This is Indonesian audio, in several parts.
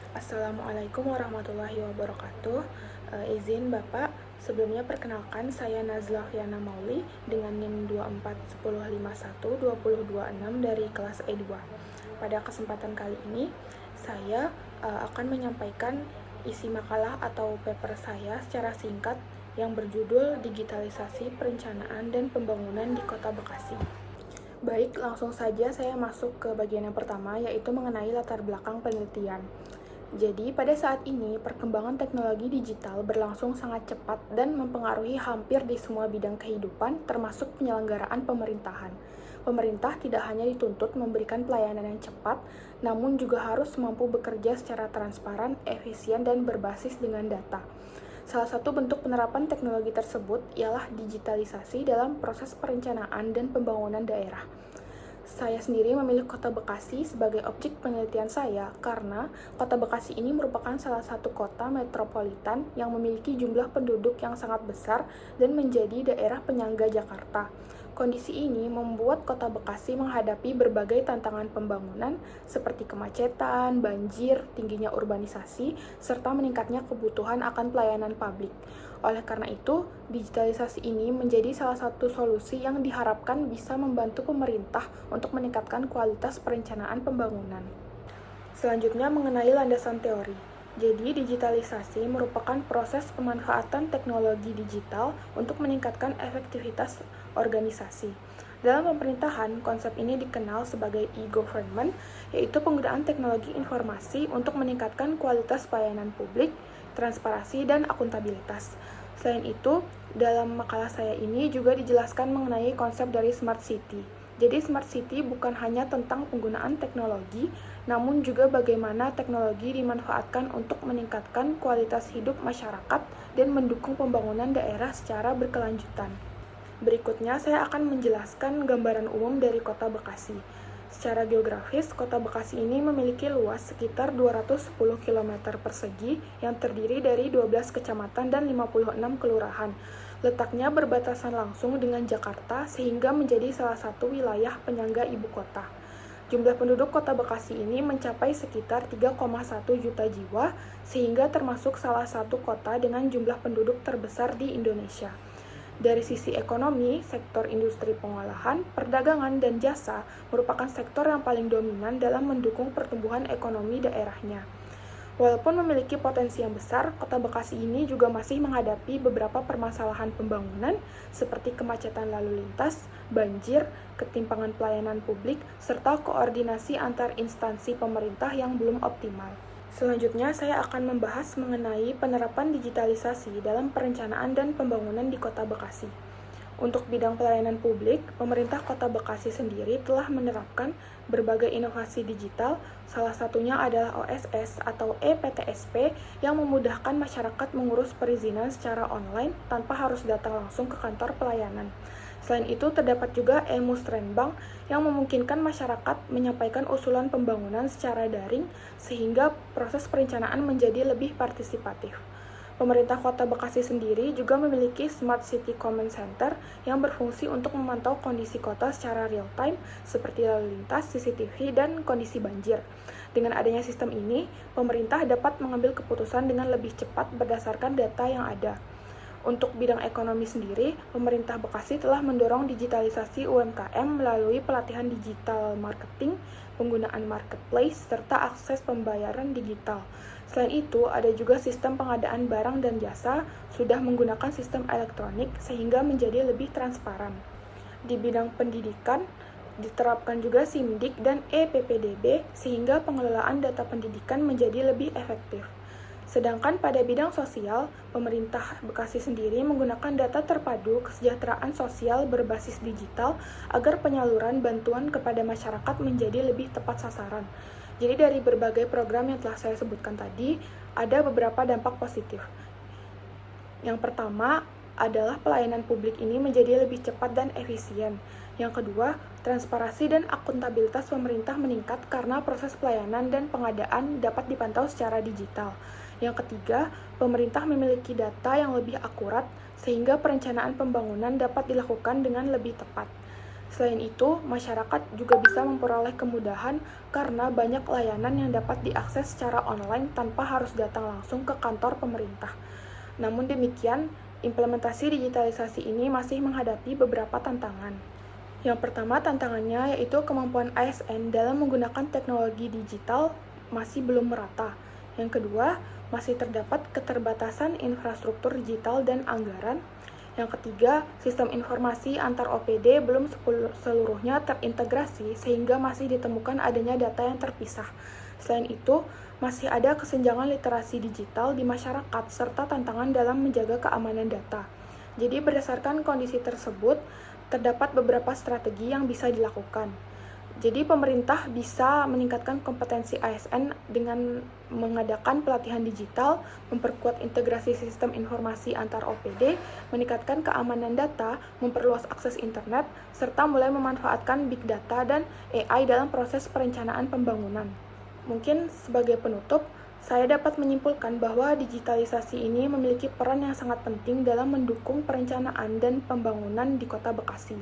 Assalamualaikum warahmatullahi wabarakatuh. Izin Bapak, sebelumnya perkenalkan saya Nazla Fiana Mauli dengan NIM 2410512026 dari kelas E2. Pada kesempatan kali ini, saya akan menyampaikan isi makalah atau paper saya secara singkat yang berjudul Digitalisasi Perencanaan dan Pembangunan di Kota Bekasi. Baik, langsung saja saya masuk ke bagian yang pertama, yaitu mengenai latar belakang penelitian. Jadi, pada saat ini, perkembangan teknologi digital berlangsung sangat cepat dan mempengaruhi hampir di semua bidang kehidupan, termasuk penyelenggaraan pemerintahan. Pemerintah tidak hanya dituntut memberikan pelayanan yang cepat, namun juga harus mampu bekerja secara transparan, efisien, dan berbasis dengan data. Salah satu bentuk penerapan teknologi tersebut ialah digitalisasi dalam proses perencanaan dan pembangunan daerah. Saya sendiri memilih Kota Bekasi sebagai objek penelitian saya karena Kota Bekasi ini merupakan salah satu kota metropolitan yang memiliki jumlah penduduk yang sangat besar dan menjadi daerah penyangga Jakarta. Kondisi ini membuat Kota Bekasi menghadapi berbagai tantangan pembangunan seperti kemacetan, banjir, tingginya urbanisasi, serta meningkatnya kebutuhan akan pelayanan publik. Oleh karena itu, digitalisasi ini menjadi salah satu solusi yang diharapkan bisa membantu pemerintah untuk meningkatkan kualitas perencanaan pembangunan. Selanjutnya mengenai landasan teori. Jadi, digitalisasi merupakan proses pemanfaatan teknologi digital untuk meningkatkan efektivitas organisasi. Dalam pemerintahan, konsep ini dikenal sebagai e-government, yaitu penggunaan teknologi informasi untuk meningkatkan kualitas pelayanan publik, transparansi, dan akuntabilitas. Selain itu, dalam makalah saya ini juga dijelaskan mengenai konsep dari Smart City. Jadi Smart City bukan hanya tentang penggunaan teknologi, namun juga bagaimana teknologi dimanfaatkan untuk meningkatkan kualitas hidup masyarakat dan mendukung pembangunan daerah secara berkelanjutan. Berikutnya saya akan menjelaskan gambaran umum dari Kota Bekasi. Secara geografis, Kota Bekasi ini memiliki luas sekitar 210 km persegi yang terdiri dari 12 kecamatan dan 56 kelurahan. Letaknya berbatasan langsung dengan Jakarta sehingga menjadi salah satu wilayah penyangga ibu kota. Jumlah penduduk Kota Bekasi ini mencapai sekitar 3,1 juta jiwa, sehingga termasuk salah satu kota dengan jumlah penduduk terbesar di Indonesia. Dari sisi ekonomi, sektor industri pengolahan, perdagangan, dan jasa merupakan sektor yang paling dominan dalam mendukung pertumbuhan ekonomi daerahnya. Walaupun memiliki potensi yang besar, Kota Bekasi ini juga masih menghadapi beberapa permasalahan pembangunan seperti kemacetan lalu lintas, banjir, ketimpangan pelayanan publik, serta koordinasi antar instansi pemerintah yang belum optimal. Selanjutnya, saya akan membahas mengenai penerapan digitalisasi dalam perencanaan dan pembangunan di Kota Bekasi. Untuk bidang pelayanan publik, pemerintah Kota Bekasi sendiri telah menerapkan berbagai inovasi digital, salah satunya adalah OSS atau ePTSP yang memudahkan masyarakat mengurus perizinan secara online tanpa harus datang langsung ke kantor pelayanan. Selain itu, terdapat juga e-Musrenbang yang memungkinkan masyarakat menyampaikan usulan pembangunan secara daring sehingga proses perencanaan menjadi lebih partisipatif. Pemerintah Kota Bekasi sendiri juga memiliki Smart City Command Center yang berfungsi untuk memantau kondisi kota secara real-time seperti lalu lintas, CCTV, dan kondisi banjir. Dengan adanya sistem ini, pemerintah dapat mengambil keputusan dengan lebih cepat berdasarkan data yang ada. Untuk bidang ekonomi sendiri, pemerintah Bekasi telah mendorong digitalisasi UMKM melalui pelatihan digital marketing, penggunaan marketplace, serta akses pembayaran digital. Selain itu, ada juga sistem pengadaan barang dan jasa sudah menggunakan sistem elektronik sehingga menjadi lebih transparan. Di bidang pendidikan, diterapkan juga SIMDIK dan ePPDB sehingga pengelolaan data pendidikan menjadi lebih efektif. Sedangkan pada bidang sosial, pemerintah Bekasi sendiri menggunakan data terpadu kesejahteraan sosial berbasis digital agar penyaluran bantuan kepada masyarakat menjadi lebih tepat sasaran. Jadi dari berbagai program yang telah saya sebutkan tadi, ada beberapa dampak positif. Yang pertama adalah pelayanan publik ini menjadi lebih cepat dan efisien. Yang kedua, transparansi dan akuntabilitas pemerintah meningkat karena proses pelayanan dan pengadaan dapat dipantau secara digital. Yang ketiga, pemerintah memiliki data yang lebih akurat sehingga perencanaan pembangunan dapat dilakukan dengan lebih tepat. Selain itu, masyarakat juga bisa memperoleh kemudahan karena banyak layanan yang dapat diakses secara online tanpa harus datang langsung ke kantor pemerintah. Namun demikian, implementasi digitalisasi ini masih menghadapi beberapa tantangan. Yang pertama tantangannya yaitu kemampuan ASN dalam menggunakan teknologi digital masih belum merata. Yang kedua, masih terdapat keterbatasan infrastruktur digital dan anggaran. Yang ketiga, sistem informasi antar OPD belum seluruhnya terintegrasi sehingga masih ditemukan adanya data yang terpisah. Selain itu, masih ada kesenjangan literasi digital di masyarakat serta tantangan dalam menjaga keamanan data. Jadi berdasarkan kondisi tersebut, terdapat beberapa strategi yang bisa dilakukan. Jadi pemerintah bisa meningkatkan kompetensi ASN dengan mengadakan pelatihan digital, memperkuat integrasi sistem informasi antar OPD, meningkatkan keamanan data, memperluas akses internet, serta mulai memanfaatkan big data dan AI dalam proses perencanaan pembangunan. Mungkin sebagai penutup, saya dapat menyimpulkan bahwa digitalisasi ini memiliki peran yang sangat penting dalam mendukung perencanaan dan pembangunan di Kota Bekasi.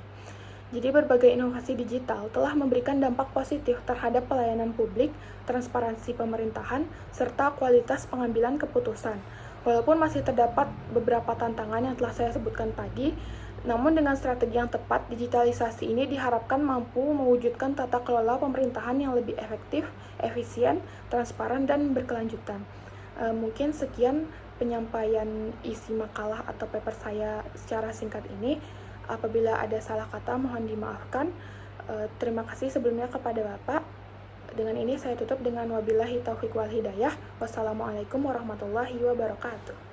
Jadi berbagai inovasi digital telah memberikan dampak positif terhadap pelayanan publik, transparansi pemerintahan, serta kualitas pengambilan keputusan. Walaupun masih terdapat beberapa tantangan yang telah saya sebutkan tadi, namun dengan strategi yang tepat, digitalisasi ini diharapkan mampu mewujudkan tata kelola pemerintahan yang lebih efektif, efisien, transparan, dan berkelanjutan. Mungkin sekian penyampaian isi makalah atau paper saya secara singkat ini. Apabila ada salah kata, mohon dimaafkan. Terima kasih sebelumnya kepada Bapak. Dengan ini saya tutup dengan wabillahi taufiq wal hidayah. Wassalamualaikum warahmatullahi wabarakatuh.